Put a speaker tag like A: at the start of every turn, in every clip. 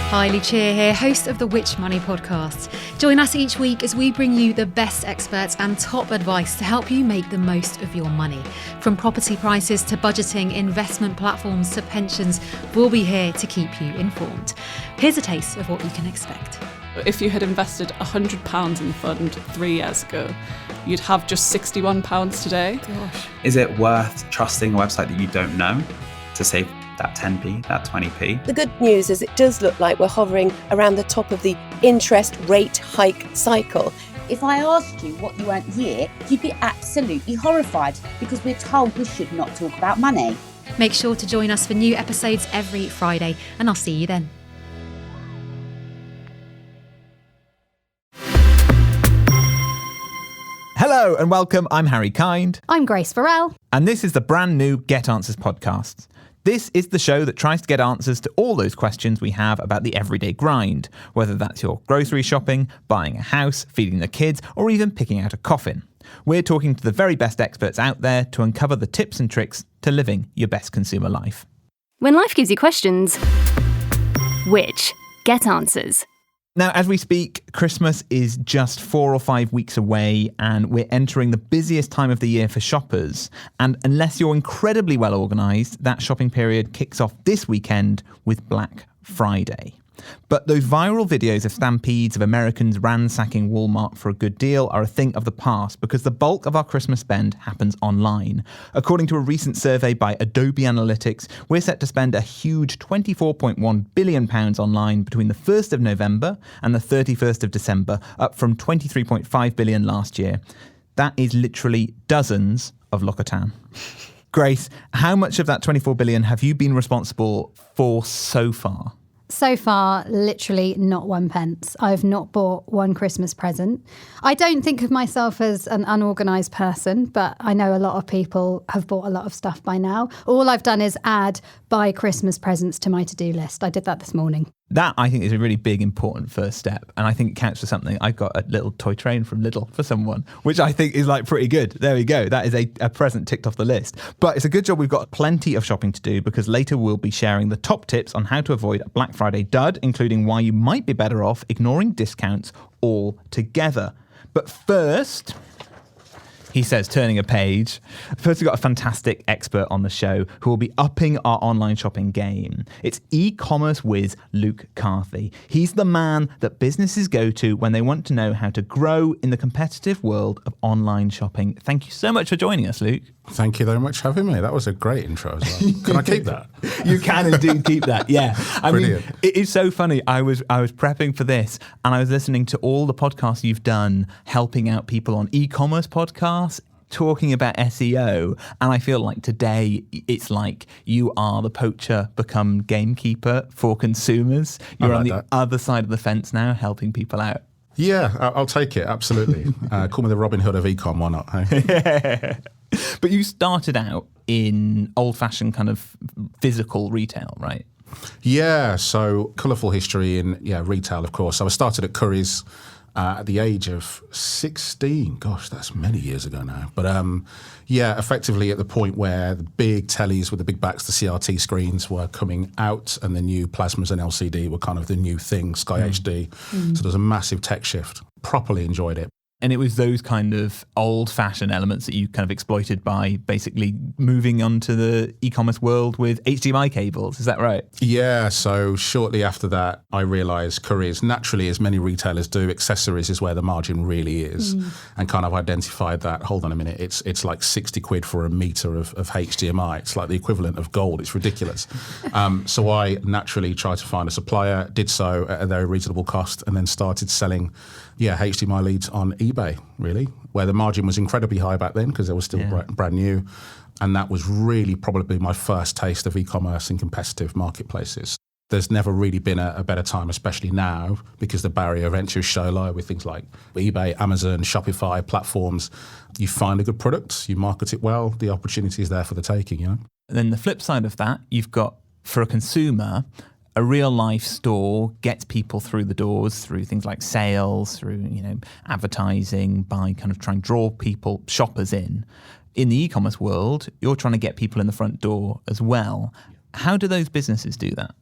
A: Hi, Lucia here, host of the Which Money podcast. Join us each week as we bring you the best experts and top advice to help you make the most of your money. From property prices to budgeting, investment platforms to pensions, we'll be here to keep you informed. Here's a taste of what you can expect.
B: If you had invested £100 in the fund 3 years ago, you'd have just £61 today.
A: Gosh.
C: Is it worth trusting a website that you don't know to save that 10p, that 20p?
D: The good news is it does look like we're hovering around the top of the interest rate hike cycle.
E: If I asked you what you earned here, you'd be absolutely horrified because we're told we should not talk about money.
A: Make sure to join us for new episodes every Friday, and I'll see you then.
F: Hello and welcome, I'm Harry Kind.
G: I'm Grace Farrell.
F: And this is the brand new Get Answers podcast. This is the show that tries to get answers to all those questions we have about the everyday grind, whether that's your grocery shopping, buying a house, feeding the kids, or even picking out a coffin. We're talking to the very best experts out there to uncover the tips and tricks to living your best consumer life.
G: When life gives you questions, which get answers.
F: Now, as we speak, Christmas is just 4 or 5 weeks away and we're entering the busiest time of the year for shoppers. And unless you're incredibly well organised, that shopping period kicks off this weekend with Black Friday. But those viral videos of stampedes of Americans ransacking Walmart for a good deal are a thing of the past because the bulk of our Christmas spend happens online. According to a recent survey by Adobe Analytics, we're set to spend a huge £24.1 billion online between the 1st of November and the 31st of December, up from £23.5 billion last year. That is literally dozens of Loccatan. Grace, how much of that £24 billion have you been responsible for so far?
G: So far, literally not 1 pence. I've not bought one Christmas present. I don't think of myself as an unorganised person, but I know a lot of people have bought a lot of stuff by now. All I've done is add buy Christmas presents to my to-do list. I did that this morning.
F: That, I think, is a really big, important first step. And I think it counts for something. I got a little toy train from Lidl for someone, which I think is like pretty good. There we go. That is a present ticked off the list. But it's a good job we've got plenty of shopping to do because later we'll be sharing the top tips on how to avoid a Black Friday dud, including why you might be better off ignoring discounts altogether. But first, he says, turning a page. First, we've got a fantastic expert on the show who will be upping our online shopping game. It's e-commerce whiz Luke Carthy. He's the man that businesses go to when they want to know how to grow in the competitive world of online shopping. Thank you so much for joining us, Luke.
H: Thank you very much for having me. That was a great intro as well. Can I keep that?
F: You can indeed keep that, yeah. I
H: Brilliant.
F: mean, it is so funny. I was prepping for this and I was listening to all the podcasts you've done, helping out people on e-commerce podcasts, talking about SEO, and I feel like today it's like you are the poacher become gamekeeper for consumers. You're on the other side of the fence now, helping people out.
H: Yeah, I'll take it, absolutely. Call me the Robin Hood of e-com, why not? Hey?
F: But you started out in old-fashioned kind of physical retail, right?
H: Yeah, so colourful history in retail, of course. So I started at Curry's at the age of 16. Gosh, that's many years ago now. But effectively at the point where the big tellies with the big backs, the CRT screens were coming out and the new plasmas and LCD were kind of the new thing, Sky HD. So there's a massive tech shift. Properly enjoyed it.
F: And it was those kind of old-fashioned elements that you kind of exploited by basically moving onto the e-commerce world with HDMI cables. Is that right?
H: Yeah. So shortly after that, I realised Curry's, naturally, as many retailers do, accessories is where the margin really is. And kind of identified that, hold on a minute, it's like 60 quid for a metre of HDMI. It's like the equivalent of gold. It's ridiculous. So I naturally tried to find a supplier, did so at a very reasonable cost, and then started selling HDMI leads on eBay, really, where the margin was incredibly high back then because they were still brand new. And that was really probably my first taste of e-commerce in competitive marketplaces. There's never really been a better time, especially now, because the barrier of entry is so low with things like eBay, Amazon, Shopify, platforms. You find a good product, you market it well, the opportunity is there for the taking, you know?
F: And then the flip side of that, you've got, for a consumer, a real life store gets people through the doors through things like sales, through, advertising, by kind of trying to draw people, shoppers in. In the e-commerce world, you're trying to get people in the front door as well. How do those businesses do that?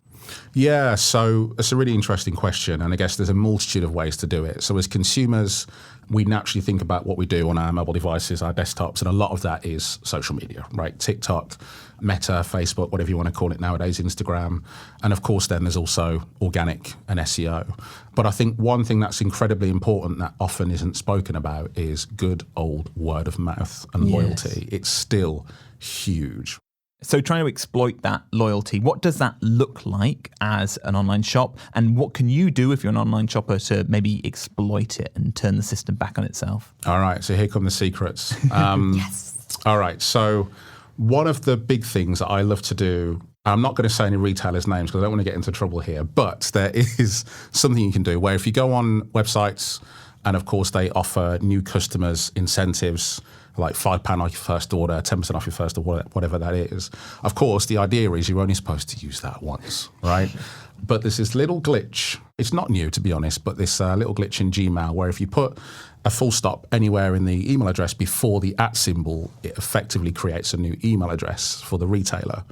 H: Yeah, so it's a really interesting question. And I guess there's a multitude of ways to do it. So as consumers, we naturally think about what we do on our mobile devices, our desktops, and a lot of that is social media, right? TikTok, Meta, Facebook, whatever you want to call it nowadays, Instagram. And of course, then there's also organic and SEO. But I think one thing that's incredibly important that often isn't spoken about is good old word of mouth and loyalty. It's still huge.
F: So trying to exploit that loyalty, what does that look like as an online shop? And what can you do if you're an online shopper to maybe exploit it and turn the system back on itself?
H: All right, so here come the secrets.
G: Yes.
H: All right, so one of the big things that I love to do, I'm not going to say any retailers' names because I don't want to get into trouble here, but there is something you can do where if you go on websites and of course they offer new customers incentives, like £5 off your first order, 10% off your first order, whatever that is. Of course, the idea is you're only supposed to use that once, right? But there's this little glitch. It's not new, to be honest, but this little glitch in Gmail where if you put a full stop anywhere in the email address before the @ symbol, it effectively creates a new email address for the retailer.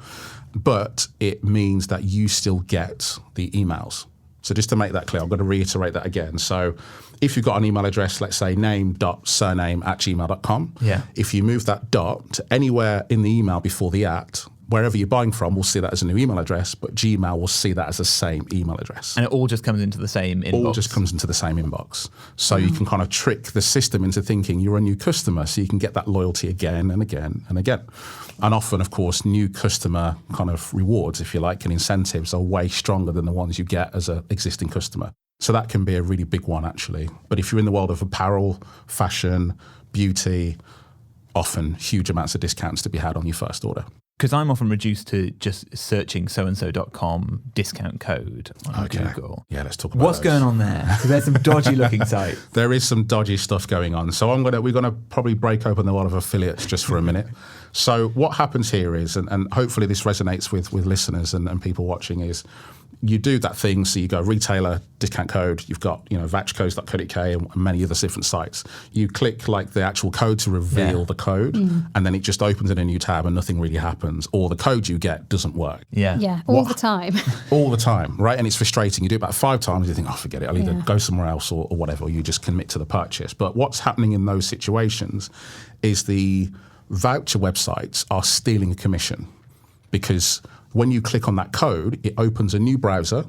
H: But it means that you still get the emails. So just to make that clear, I'm going to reiterate that again. So if you've got an email address, let's say name.surname@gmail.com, if you move that dot to anywhere in the email before the @ wherever you're buying from will see that as a new email address, but Gmail will see that as the same email address.
F: And it all just comes into the same inbox?
H: All just comes into the same inbox. So you can kind of trick the system into thinking you're a new customer, so you can get that loyalty again and again and again. And often, of course, new customer kind of rewards, if you like, and incentives are way stronger than the ones you get as an existing customer. So that can be a really big one, actually. But if you're in the world of apparel, fashion, beauty, often huge amounts of discounts to be had on your first order.
F: Because I'm often reduced to just searching so-and-so.com discount code on Google.
H: Yeah, let's talk about
F: what's going on there. Because there's some dodgy looking sites.
H: There is some dodgy stuff going on. So we're gonna probably break open the world of affiliates just for a minute. So what happens here is, and hopefully this resonates with listeners and people watching, is you do that thing. So you go retailer, discount code, you've got, vouchercodes.co.uk and many other different sites. You click like the actual code to reveal the code, and then it just opens in a new tab and nothing really happens. Or the code you get doesn't work.
G: Yeah, all the time.
H: All the time, right? And it's frustrating. You do it about 5 times, you think, oh, forget it. I'll either go somewhere else or whatever, or you just commit to the purchase. But what's happening in those situations is the voucher websites are stealing a commission, because when you click on that code, it opens a new browser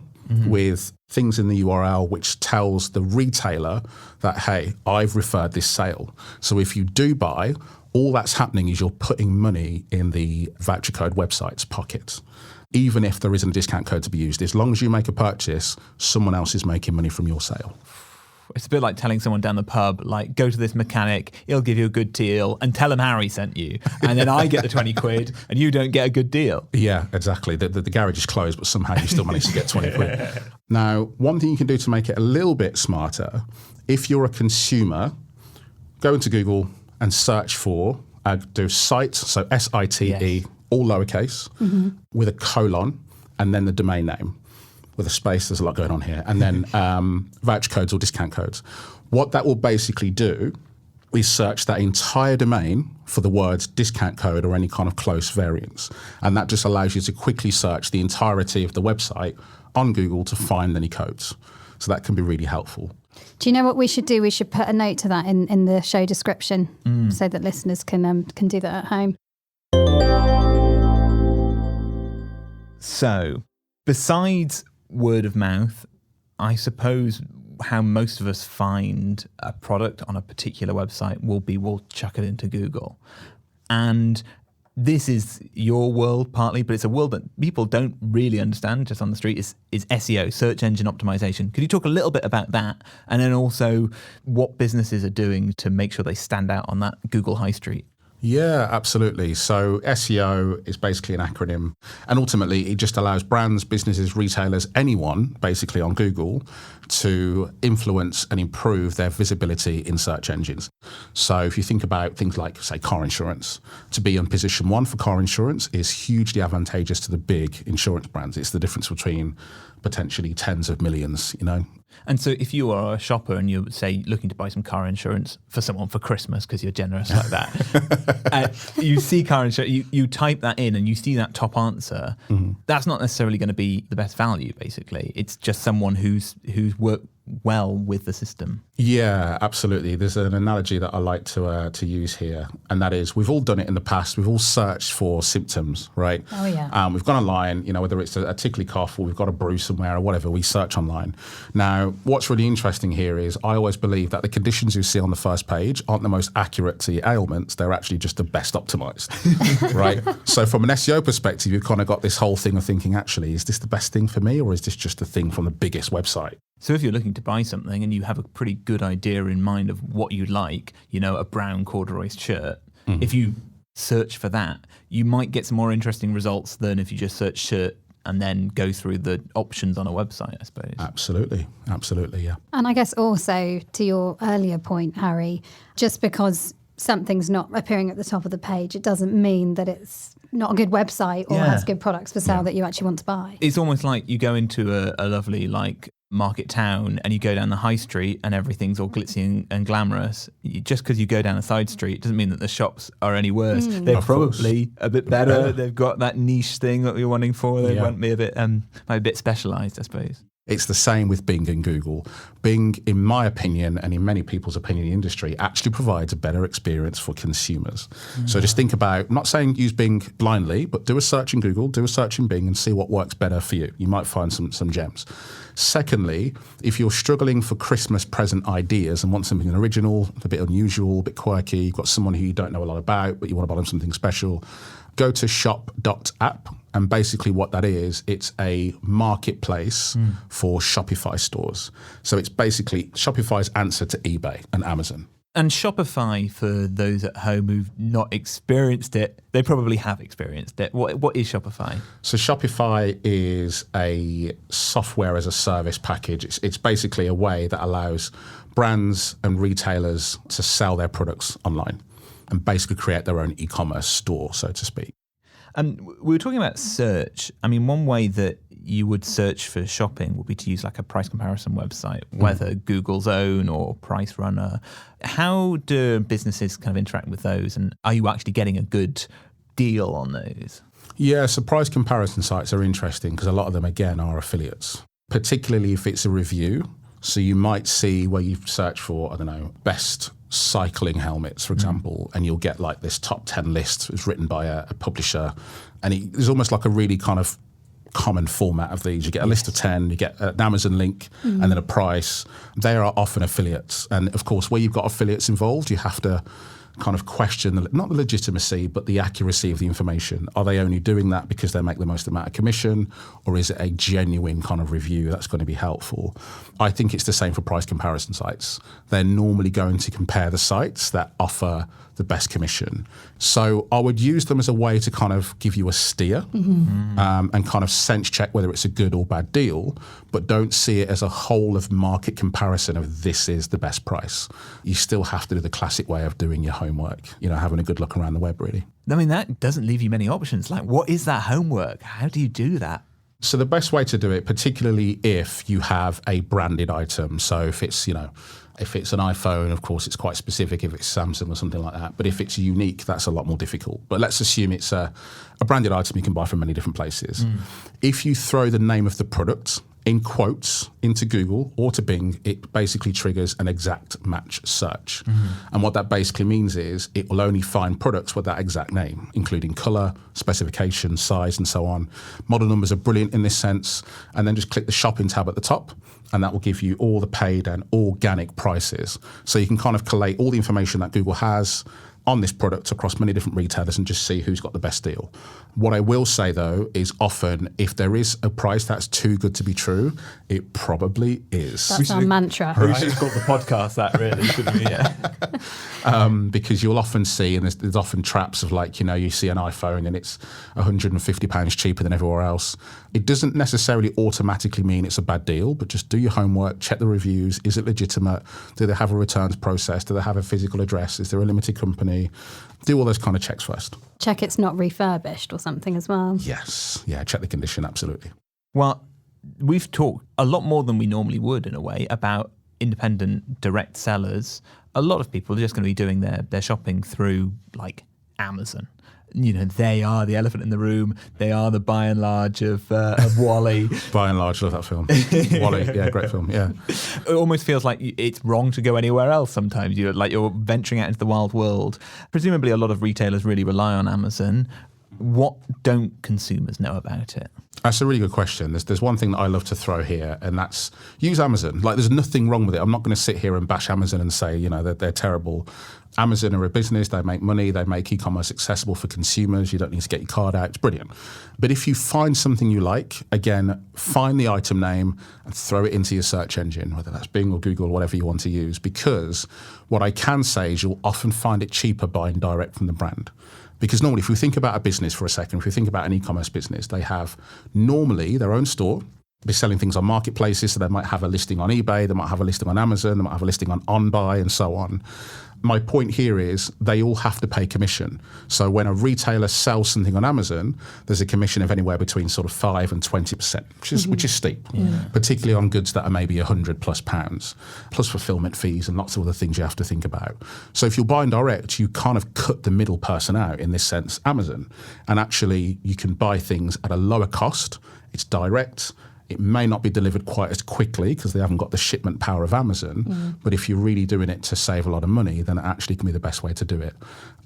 H: with things in the URL which tells the retailer that, hey, I've referred this sale. So if you do buy, all that's happening is you're putting money in the voucher code website's pocket. Even if there isn't a discount code to be used, as long as you make a purchase, someone else is making money from your sale.
F: It's a bit like telling someone down the pub, like, go to this mechanic, he'll give you a good deal, and tell him Harry sent you. And then I get the 20 quid and you don't get a good deal.
H: Yeah, exactly. The garage is closed, but somehow you still manage to get 20 quid. Now, one thing you can do to make it a little bit smarter, if you're a consumer, go into Google and search for, do site, so SITE, all lowercase, with a colon, and then the domain name. With a space, there's a lot going on here. And then voucher codes or discount codes. What that will basically do is search that entire domain for the words discount code or any kind of close variants. And that just allows you to quickly search the entirety of the website on Google to find any codes. So that can be really helpful.
G: Do you know what we should do? We should put a note to that in the show description so that listeners can do that at home.
F: So, besides word of mouth, I suppose how most of us find a product on a particular website will be, we'll chuck it into Google. And this is your world partly, but it's a world that people don't really understand just on the street, is SEO, search engine optimization. Could you talk a little bit about that? And then also what businesses are doing to make sure they stand out on that Google high street?
H: Yeah, absolutely. So SEO is basically an acronym, and ultimately it just allows brands, businesses, retailers, anyone basically on Google to influence and improve their visibility in search engines. So if you think about things like, say, car insurance, to be on position 1 for car insurance is hugely advantageous to the big insurance brands. It's the difference between potentially tens of millions,
F: And so if you are a shopper and you're, say, looking to buy some car insurance for someone for Christmas because you're generous like that, you see car insurance, you type that in and you see that top answer, that's not necessarily going to be the best value, basically. It's just someone who's worked well with the system.
H: Yeah, absolutely. There's an analogy that I like to use here, and that is we've all done it in the past. We've all searched for symptoms, right?
G: Oh, yeah.
H: We've gone online, whether it's a tickly cough or we've got a bruise somewhere or whatever, we search online. Now, what's really interesting here is I always believe that the conditions you see on the first page aren't the most accurate to your ailments. They're actually just the best optimized, right? So from an SEO perspective, you've kind of got this whole thing of thinking, actually, is this the best thing for me or is this just a thing from the biggest website?
F: So if you're looking to buy something and you have a pretty good idea in mind of what you'd like, a brown corduroy shirt, if you search for that, you might get some more interesting results than if you just search shirt and then go through the options on a website, I suppose.
H: Absolutely, yeah.
G: And I guess also to your earlier point, Harry, just because something's not appearing at the top of the page, it doesn't mean that it's not a good website or has good products for sale that you actually want to buy.
F: It's almost like you go into a lovely market town and you go down the high street and everything's all glitzy and glamorous. Just because you go down a side street doesn't mean that the shops are any worse. They're probably a bit better. They've got that niche thing that you're wanting for. They want me a bit specialised, I suppose.
H: It's the same with Bing and Google. Bing, in my opinion, and in many people's opinion in the industry, actually provides a better experience for consumers. So just think about, I'm not saying use Bing blindly, but do a search in Google, do a search in Bing and see what works better for you. You might find some gems. Secondly, if you're struggling for Christmas present ideas and want something original, a bit unusual, a bit quirky, you've got someone who you don't know a lot about, but you want to buy them something special, go to shop.app. And basically what that is, it's a marketplace for Shopify stores. So it's basically Shopify's answer to eBay and Amazon.
F: And Shopify, for those at home who've not experienced it, they probably have experienced it. What is Shopify?
H: So Shopify is a software as a service package. It's basically a way that allows brands and retailers to sell their products online and basically create their own e-commerce store, so to speak.
F: And we were talking about search. I mean, one way that you would search for shopping would be to use a price comparison website, whether Google's own or Price Runner. How do businesses kind of interact with those? And are you actually getting a good deal on those?
H: Yeah, so price comparison sites are interesting because a lot of them, again, are affiliates, particularly if it's a review. So you might see where you've searched for, best cycling helmets, for example, and you'll get this top 10 list. It's written by a publisher, and it's almost like a really kind of common format of these. You get a list of 10, you get an Amazon link, and then a price. They are often affiliates, and of course, where you've got affiliates involved, you have to kind of question, not the legitimacy, but the accuracy of the information. Are they only doing that because they make the most amount of commission, or is it a genuine kind of review that's going to be helpful? I think it's the same for price comparison sites. They're normally going to compare the sites that offer the best commission. So I would use them as a way to kind of give you a steer and kind of sense check whether it's a good or bad deal, but don't see it as a whole of market comparison of this is the best price. You still have to do the classic way of doing your homework, having a good look around the web, really.
F: I mean, that doesn't leave you many options. What is that homework? How do you do that?
H: So the best way to do it, particularly if you have a branded item, so if it's, if it's an iPhone, of course, it's quite specific. If it's Samsung or something like that. But if it's unique, that's a lot more difficult. But let's assume it's a branded item you can buy from many different places. If you throw the name of the product in quotes into Google or to Bing, it basically triggers an exact match search. And what that basically means is it will only find products with that exact name, including color, specification, size, and so on. Model numbers are brilliant in this sense. And then just click the shopping tab at the top, and that will give you all the paid and organic prices. So you can kind of collate all the information that Google has on this product across many different retailers and just see who's got the best deal. What I will say, though, is often if there is a price that's too good to be true, it probably is.
G: That's our mantra.
F: We should have called the podcast that, really, shouldn't we? Yeah.
H: Because you'll often see, and there's often traps of you see an iPhone and it's £150 cheaper than everywhere else. It doesn't necessarily automatically mean it's a bad deal, but just do your homework, check the reviews. Is it legitimate? Do they have a returns process? Do they have a physical address? Is there a limited company? Do all those kind of checks first.
G: Check it's not refurbished or something as well.
H: Yes. Yeah, check the condition, absolutely.
F: Well, We've talked a lot more than we normally would, in a way, about independent direct sellers. A lot of people are just going to be doing their shopping through like Amazon. You know, they are the elephant in the room. They are the by and large of Wall-E.
H: By and large, love that film. Wall-E, yeah, great film, yeah.
F: It almost feels like it's wrong to go anywhere else sometimes. You're venturing out into the wild world. Presumably a lot of retailers really rely on Amazon. What don't consumers know about it?
H: That's a really good question. There's one thing that I love to throw here, and that's use Amazon. Like, there's nothing wrong with it. I'm not going to sit here and bash Amazon and say, you know, that they're terrible. Amazon are a business. They make money. They make e-commerce accessible for consumers. You don't need to get your card out. It's brilliant. But if you find something you like, again, find the item name and throw it into your search engine, whether that's Bing or Google or whatever you want to use, because what I can say is you'll often find it cheaper buying direct from the brand. Because normally, if we think about a business for a second, if we think about an e-commerce business, they have normally their own store. They're selling things on marketplaces, so they might have a listing on eBay, they might have a listing on Amazon, they might have a listing on OnBuy, and so on. My point here is they all have to pay commission. So when a retailer sells something on Amazon, there's a commission of anywhere between sort of 5 and 20%, which is steep, particularly on goods that are maybe £100+ plus fulfillment fees and lots of other things you have to think about. So if you're buying direct, you kind of cut the middle person out, in this sense, Amazon. And actually, you can buy things at a lower cost. It's direct. It may not be delivered quite as quickly because they haven't got the shipment power of Amazon. But if you're really doing it to save a lot of money, then it actually can be the best way to do it.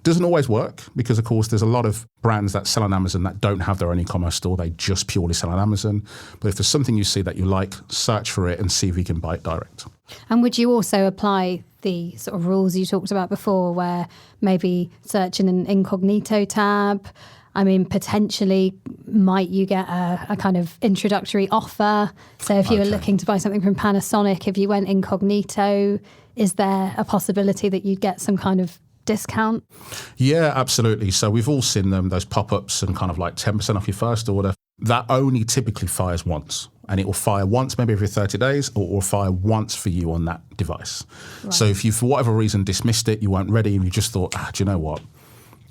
H: Doesn't always work because, of course, there's a lot of brands that sell on Amazon that don't have their own e-commerce store. They just purely sell on Amazon. But if there's something you see that you like, search for it and see if you can buy it direct.
G: And would you also apply the sort of rules you talked about before, where maybe search in an incognito tab? I mean, potentially, might you get a kind of introductory offer? So if you were looking to buy something from Panasonic, if you went incognito, is there a possibility that you'd get some kind of discount?
H: Yeah, absolutely. So we've all seen them, those pop-ups and kind of like 10% off your first order. That only typically fires once. And it will fire once maybe every 30 days or it will fire once for you on that device. Right. So if you, for whatever reason, dismissed it, you weren't ready and you just thought, do you know what?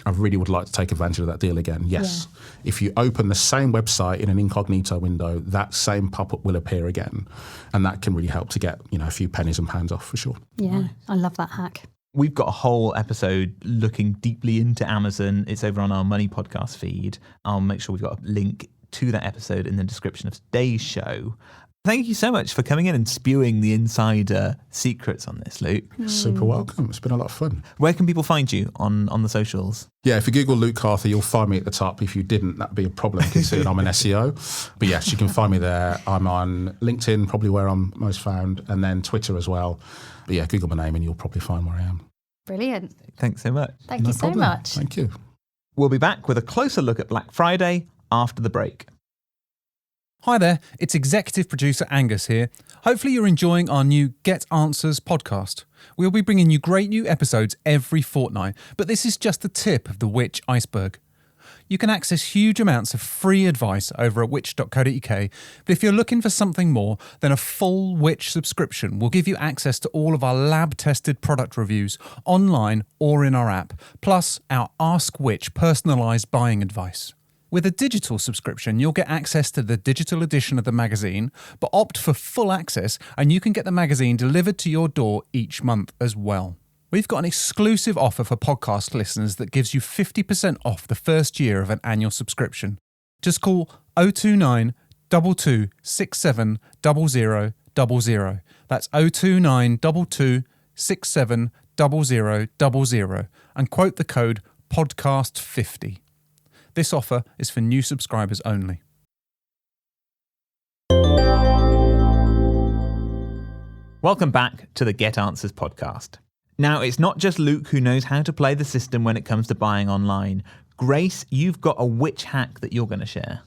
H: I really would like to take advantage of that deal again. Yes. Yeah. If you open the same website in an incognito window, that same pop-up will appear again. And that can really help to get, you know, a few pennies and pounds off for sure.
G: Yeah, I love that hack.
F: We've got a whole episode looking deeply into Amazon. It's over on our Money podcast feed. I'll make sure we've got a link to that episode in the description of today's show. Thank you so much for coming in and spewing the insider secrets on this, Luke.
H: Super welcome. It's been a lot of fun.
F: Where can people find you on the socials?
H: Yeah, if you Google Luke Carthy, you'll find me at the top. If you didn't, that'd be a problem considering I'm an SEO. But yes, you can find me there. I'm on LinkedIn, probably where I'm most found, and then Twitter as well. But yeah, Google my name and you'll probably find where I am.
G: Brilliant.
F: Thanks so much.
G: Thank you so much.
H: Thank you.
F: We'll be back with a closer look at Black Friday after the break.
I: Hi there, it's executive producer Angus here. Hopefully you're enjoying our new Get Answers podcast. We'll be bringing you great new episodes every fortnight, but this is just the tip of the Which iceberg. You can access huge amounts of free advice over at which.co.uk, but if you're looking for something more, then a full Which subscription will give you access to all of our lab-tested product reviews online or in our app, plus our Ask Which personalised buying advice. With a digital subscription, you'll get access to the digital edition of the magazine, but opt for full access and you can get the magazine delivered to your door each month as well. We've got an exclusive offer for podcast listeners that gives you 50% off the first year of an annual subscription. Just call 029 22 67 0000. That's 029 22 67 0000 and quote the code podcast50. This offer is for new subscribers only.
F: Welcome back to the Get Answers podcast. Now, it's not just Luke who knows how to play the system when it comes to buying online. Grace, you've got a Which hack that you're going to share.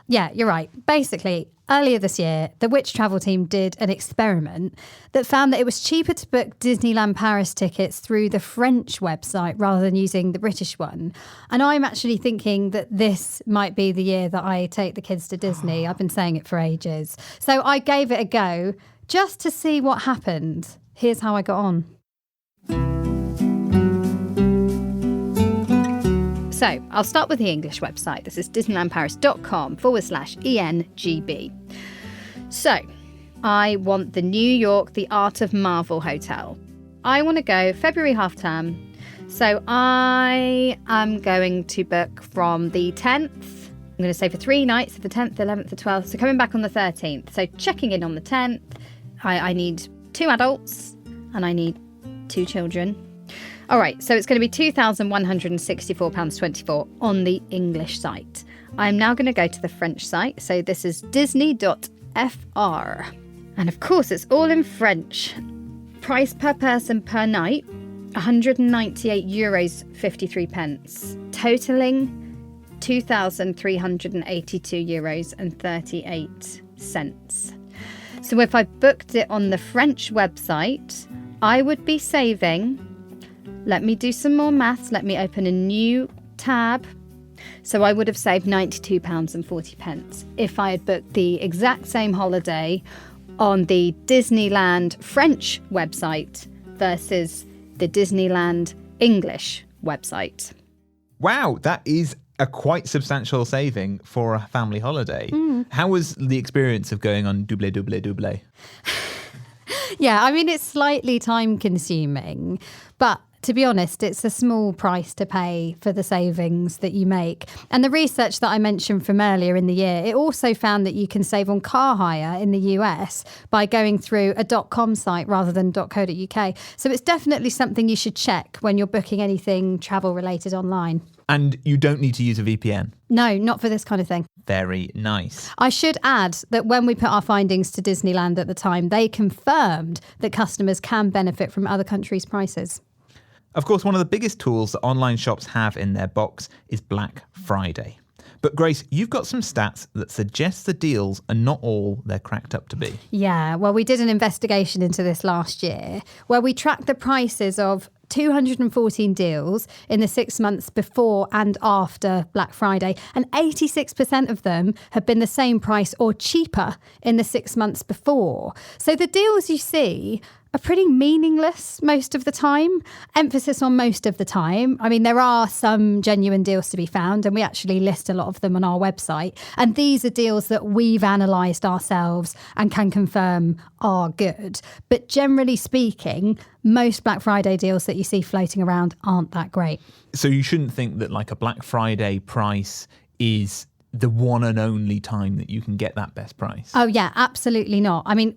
G: Yeah, you're right. Basically, earlier this year, the Which travel team did an experiment that found that it was cheaper to book Disneyland Paris tickets through the French website rather than using the British one. And I'm actually thinking that this might be the year that I take the kids to Disney. I've been saying it for ages. So I gave it a go just to see what happened. Here's how I got on. So I'll start with the English website. This is disneylandparis.com/ENGB. So, I want the New York The Art of Marvel Hotel. I want to go February half term. So I am going to book from the 10th. I'm going to stay for 3 nights, the 10th, the 11th, the 12th. So coming back on the 13th. So checking in on the 10th. I need 2 adults and I need 2 children. All right, so it's going to be £2,164.24 on the English site. I'm now going to go to the French site. So this is disney.fr. And of course, it's all in French. Price per person per night, €198.53, totaling €2,382.38. So if I booked it on the French website, I would be saving, let me do some more maths, let me open a new tab. So I would have saved £92.40 if I had booked the exact same holiday on the Disneyland French website versus the Disneyland English website.
F: Wow, that is a quite substantial saving for a family holiday. How was the experience of going on double?
G: Yeah, I mean, it's slightly time consuming, but to be honest, it's a small price to pay for the savings that you make. And the research that I mentioned from earlier in the year, it also found that you can save on car hire in the US by going through a .com site rather than .co.uk. So it's definitely something you should check when you're booking anything travel related online.
F: And you don't need to use a VPN?
G: No, not for this kind of thing.
F: Very nice.
G: I should add that when we put our findings to Disneyland at the time, they confirmed that customers can benefit from other countries' prices.
F: Of course, one of the biggest tools that online shops have in their box is Black Friday. But Grace, you've got some stats that suggest the deals are not all they're cracked up to be.
G: Yeah, well, we did an investigation into this last year where we tracked the prices of 214 deals in the 6 months before and after Black Friday, and 86% of them have been the same price or cheaper in the 6 months before. So the deals you see are pretty meaningless most of the time. Emphasis on most of the time. I mean, there are some genuine deals to be found, and we actually list a lot of them on our website. And these are deals that we've analysed ourselves and can confirm are good. But generally speaking, most Black Friday deals that you see floating around aren't that great.
F: So you shouldn't think that like a Black Friday price is the one and only time that you can get that best price.
G: Oh, yeah, absolutely not. I mean,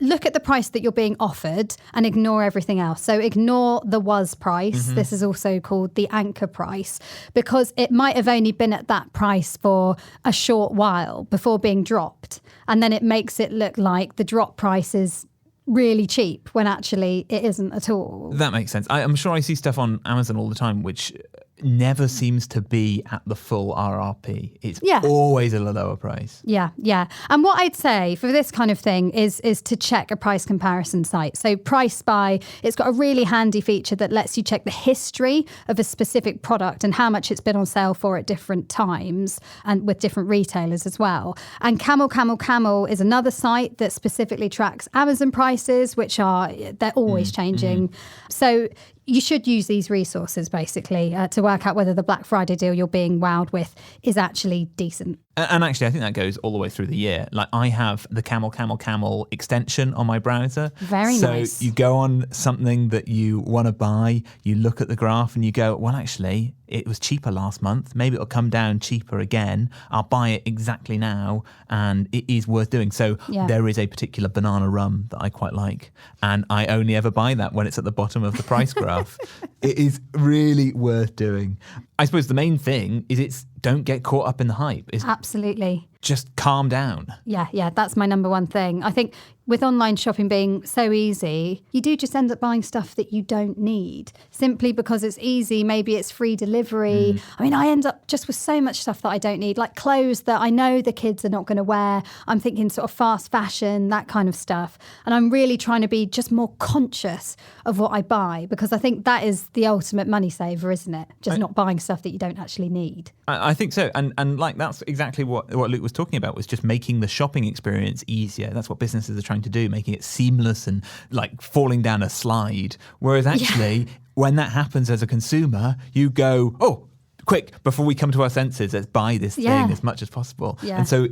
G: look at the price that you're being offered and ignore everything else. So ignore the was price. Mm-hmm. This is also called the anchor price, because it might have only been at that price for a short while before being dropped. And then it makes it look like the drop price is really cheap when actually it isn't at all.
F: That makes sense. I'm sure I see stuff on Amazon all the time which never seems to be at the full RRP. It's always at a lower price.
G: Yeah. And what I'd say for this kind of thing is to check a price comparison site. So Price Spy, it's got a really handy feature that lets you check the history of a specific product and how much it's been on sale for at different times and with different retailers as well. And Camel is another site that specifically tracks Amazon prices, which they're always changing. So you should use these resources basically to work out whether the Black Friday deal you're being wowed with is actually decent.
F: And actually, I think that goes all the way through the year. Like I have the Camel extension on my browser.
G: Very nice.
F: So you go on something that you want to buy, you look at the graph and you go, well, actually, it was cheaper last month. Maybe it'll come down cheaper again. I'll buy it exactly now and it is worth doing. So there is a particular banana rum that I quite like. And I only ever buy that when it's at the bottom of the price graph. It is really worth doing. I suppose the main thing is don't get caught up in the hype.
G: Absolutely.
F: Just calm down.
G: Yeah, that's my number one thing. I think with online shopping being so easy, you do just end up buying stuff that you don't need simply because it's easy. Maybe it's free delivery. I mean, I end up just with so much stuff that I don't need, like clothes that I know the kids are not going to wear. I'm thinking sort of fast fashion, that kind of stuff. And I'm really trying to be just more conscious of what I buy, because I think that is the ultimate money saver, isn't it? Just not buying stuff that you don't actually need.
F: I think so. And like that's exactly what Luke was talking about, was just making the shopping experience easier. That's what businesses are trying to do, making it seamless and like falling down a slide. Whereas actually, when that happens as a consumer, you go, oh, quick, before we come to our senses, let's buy this thing as much as possible. Yeah. And so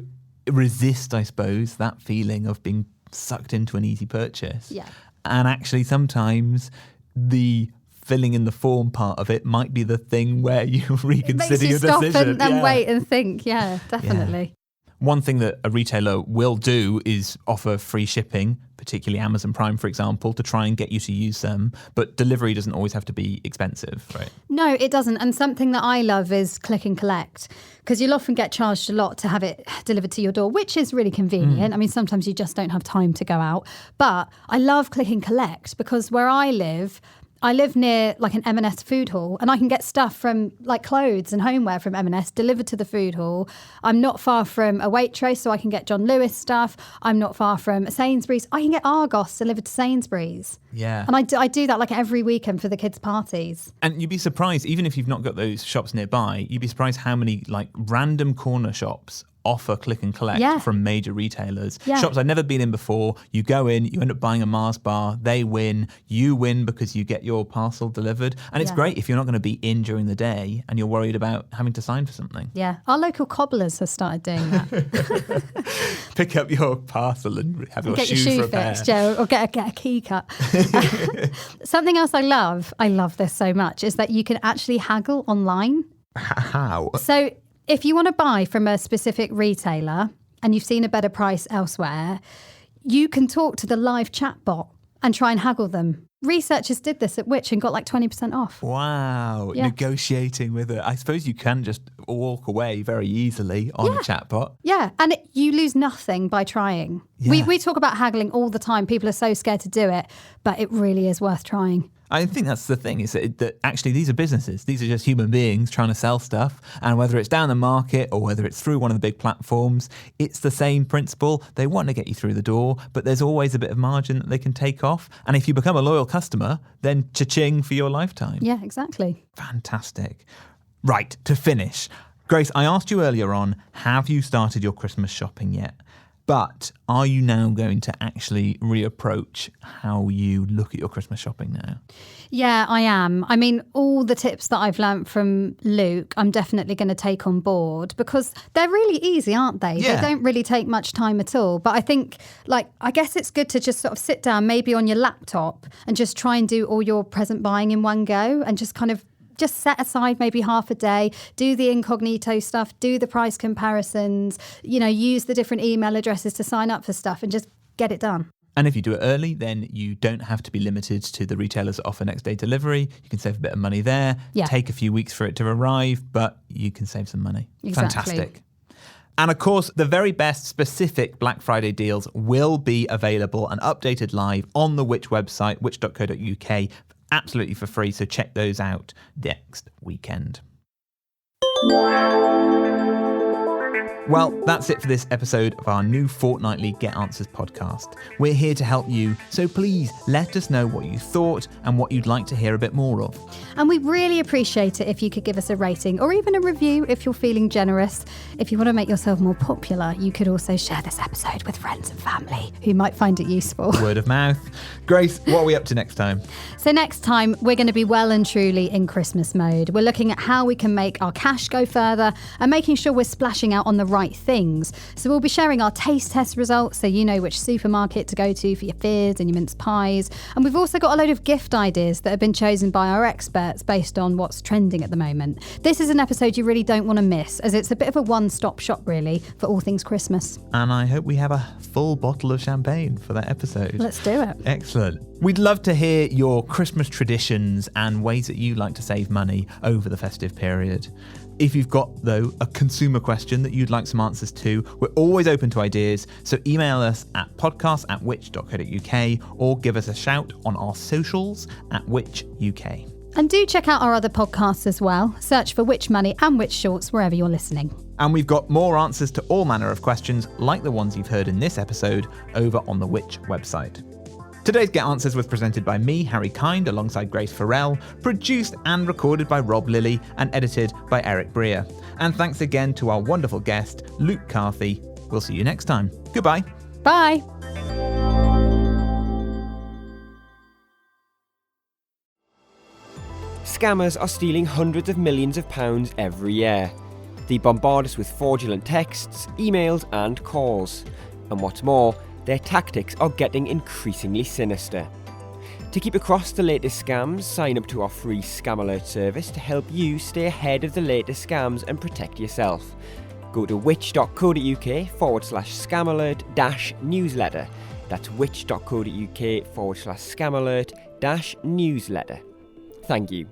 F: resist, I suppose, that feeling of being sucked into an easy purchase.
G: Yeah.
F: And actually sometimes the filling in the form part of it might be the thing where you reconsider your decision.
G: Makes you stop and wait and think. Yeah, definitely.
F: Yeah. One thing that a retailer will do is offer free shipping, particularly Amazon Prime, for example, to try and get you to use them. But delivery doesn't always have to be expensive, right?
G: No, it doesn't. And something that I love is click and collect, because you'll often get charged a lot to have it delivered to your door, which is really convenient. I mean, sometimes you just don't have time to go out. But I love click and collect because where I live near like an M&S food hall, and I can get stuff from like clothes and homeware from M&S delivered to the food hall. I'm not far from a Waitrose, so I can get John Lewis stuff. I'm not far from a Sainsbury's. I can get Argos delivered to Sainsbury's.
F: Yeah.
G: And I do that like every weekend for the kids' parties.
F: And you'd be surprised, even if you've not got those shops nearby, you'd be surprised how many like random corner shops offer click and collect from major retailers.
G: Yeah.
F: Shops I've never been in before. You go in, you end up buying a Mars bar, they win, you win because you get your parcel delivered. And it's great if you're not going to be in during the day and you're worried about having to sign for something.
G: Yeah, our local cobblers have started doing that.
F: Pick up your parcel and have your
G: Get
F: shoes
G: your shoe
F: repaired.
G: fixed, yeah, or get a key cut. Something else I love this so much, is that you can actually haggle online.
F: How?
G: So if you want to buy from a specific retailer and you've seen a better price elsewhere, you can talk to the live chat bot and try and haggle them. Researchers did this at Which and got like 20% off.
F: Wow.
G: Yeah.
F: Negotiating with it. I suppose you can just walk away very easily on a chatbot.
G: Yeah, and you lose nothing by trying.
F: Yeah.
G: We talk about haggling all the time. People are so scared to do it, but it really is worth trying.
F: I think that's the thing, is that actually these are businesses. These are just human beings trying to sell stuff. And whether it's down the market or whether it's through one of the big platforms, it's the same principle. They want to get you through the door, but there's always a bit of margin that they can take off. And if you become a loyal customer, then cha-ching for your lifetime.
G: Yeah, exactly.
F: Fantastic. Right, to finish. Grace, I asked you earlier on, have you started your Christmas shopping yet? But are you now going to actually reapproach how you look at your Christmas shopping now?
G: Yeah, I am. I mean, all the tips that I've learnt from Luke, I'm definitely going to take on board because they're really easy, aren't they?
F: Yeah.
G: They don't really take much time at all. But I think, I guess it's good to just sort of sit down, maybe on your laptop, and just try and do all your present buying in one go and just kind of just set aside maybe half a day, do the incognito stuff, do the price comparisons, use the different email addresses to sign up for stuff and just get it done.
F: And if you do it early, then you don't have to be limited to the retailers that offer next day delivery. You can save a bit of money there.
G: Yeah.
F: Take a few weeks for it to arrive, but you can save some money.
G: Exactly.
F: Fantastic. And of course, the very best specific Black Friday deals will be available and updated live on the Which website, which.co.uk, absolutely for free. So check those out next weekend. Well, that's it for this episode of our new fortnightly Get Answers podcast. We're here to help you, so please let us know what you thought and what you'd like to hear a bit more of.
G: And we really appreciate it if you could give us a rating or even a review if you're feeling generous. If you want to make yourself more popular, you could also share this episode with friends and family who might find it useful.
F: Word of mouth. Grace, what are we up to next time?
G: So next time, we're going to be well and truly in Christmas mode. We're looking at how we can make our cash go further and making sure we're splashing out on the right things. So we'll be sharing our taste test results so you know which supermarket to go to for your fizz and your mince pies. And we've also got a load of gift ideas that have been chosen by our experts based on what's trending at the moment. This is an episode you really don't want to miss, as it's a bit of a one-stop shop really for all things Christmas.
F: And I hope we have a full bottle of champagne for that episode.
G: Let's do it.
F: Excellent. We'd love to hear your Christmas traditions and ways that you like to save money over the festive period. If you've got, though, a consumer question that you'd like some answers to, we're always open to ideas, so email us at podcast@which.co.uk or give us a shout on our socials @whichuk.
G: And do check out our other podcasts as well. Search for Which Money and Which Shorts wherever you're listening.
F: And we've got more answers to all manner of questions, like the ones you've heard in this episode, over on the Which website. Today's Get Answers was presented by me, Harry Kind, alongside Grace Farrell, produced and recorded by Rob Lilly, and edited by Eric Breer. And thanks again to our wonderful guest, Luke Carthy. We'll see you next time. Goodbye.
G: Bye.
J: Scammers are stealing hundreds of millions of pounds every year. They bombard us with fraudulent texts, emails, and calls. And what's more, their tactics are getting increasingly sinister. To keep across the latest scams, sign up to our free Scam Alert service to help you stay ahead of the latest scams and protect yourself. Go to which.co.uk/scam alert-newsletter. That's which.co.uk/scam alert-newsletter. Thank you.